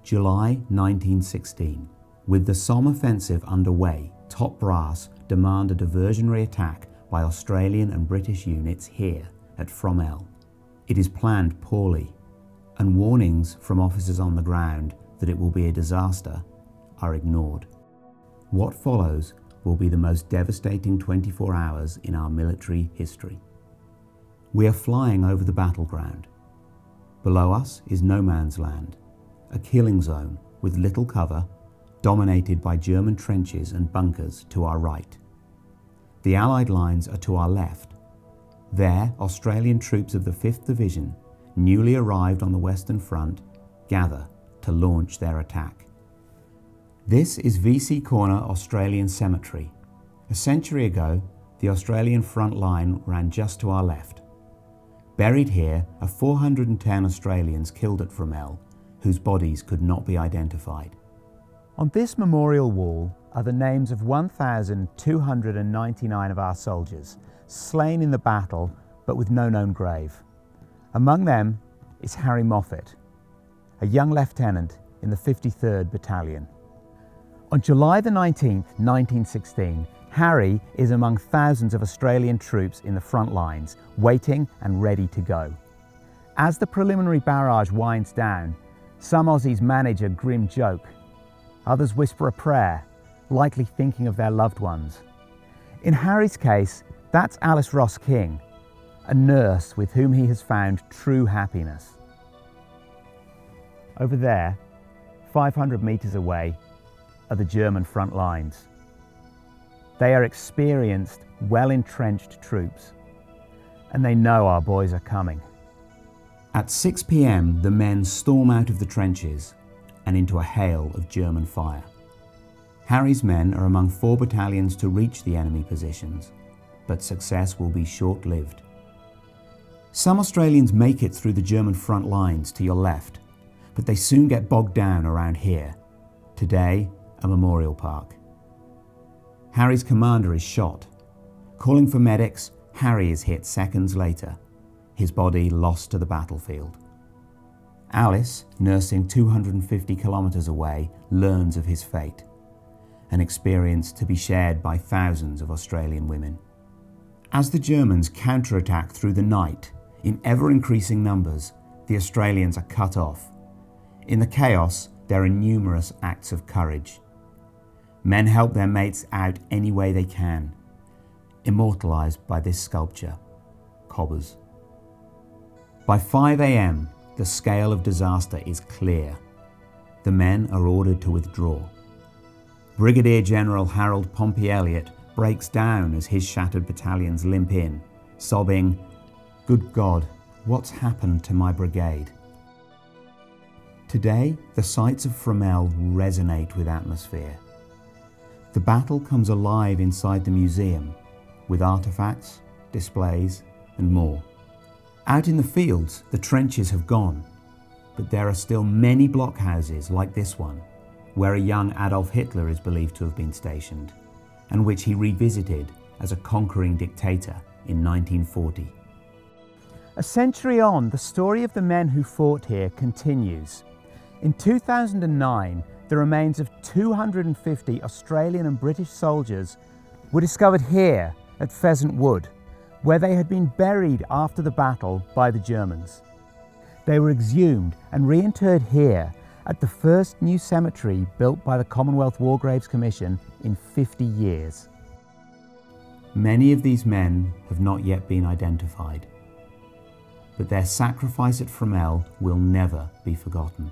July 1916. With the Somme offensive underway, top brass demand a diversionary attack by Australian and British units here at Fromelles. It is planned poorly, and warnings from officers on the ground that it will be a disaster are ignored. What follows will be the most devastating 24 hours in our military history. We are flying over the battleground. Below us is no man's land, a killing zone with little cover, dominated by German trenches and bunkers to our right. The Allied lines are to our left. There, Australian troops of the 5th Division, newly arrived on the Western Front, gather to launch their attack. This is VC Corner Australian Cemetery. A century ago, the Australian front line ran just to our left. Buried here are 410 Australians killed at Fromelles, whose bodies could not be identified. On this memorial wall are the names of 1,299 of our soldiers, slain in the battle, but with no known grave. Among them is Harry Moffat, a young lieutenant in the 53rd Battalion. On July the 19th, 1916, Harry is among thousands of Australian troops in the front lines, waiting and ready to go. As the preliminary barrage winds down, some Aussies manage a grim joke. Others whisper a prayer, likely thinking of their loved ones. In Harry's case, that's Alice Ross King, a nurse with whom he has found true happiness. Over there, 500 metres away, are the German front lines. They are experienced, well-entrenched troops, and they know our boys are coming. At 6 p.m, the men storm out of the trenches and into a hail of German fire. Harry's men are among 4 battalions to reach the enemy positions, but success will be short-lived. Some Australians make it through the German front lines to your left, but they soon get bogged down around here. Today, a memorial park. Harry's commander is shot. Calling for medics, Harry is hit seconds later, his body lost to the battlefield. Alice, nursing 250 kilometres away, learns of his fate, an experience to be shared by thousands of Australian women. As the Germans counterattack through the night, in ever-increasing numbers, the Australians are cut off. In the chaos, there are numerous acts of courage. Men help their mates out any way they can, immortalised by this sculpture, Cobbers. By 5 a.m, the scale of disaster is clear. The men are ordered to withdraw. Brigadier General Harold Pompey Elliott breaks down as his shattered battalions limp in, sobbing, "Good God, what's happened to my brigade?" Today, the sights of Fromelles resonate with atmosphere. The battle comes alive inside the museum, with artefacts, displays, and more. Out in the fields, the trenches have gone, but there are still many blockhouses like this one, where a young Adolf Hitler is believed to have been stationed, and which he revisited as a conquering dictator in 1940. A century on, the story of the men who fought here continues. In 2009, the remains of 250 Australian and British soldiers were discovered here at Pheasant Wood, where they had been buried after the battle by the Germans. They were exhumed and reinterred here at the first new cemetery built by the Commonwealth War Graves Commission in 50 years. Many of these men have not yet been identified, but their sacrifice at Fromelles will never be forgotten.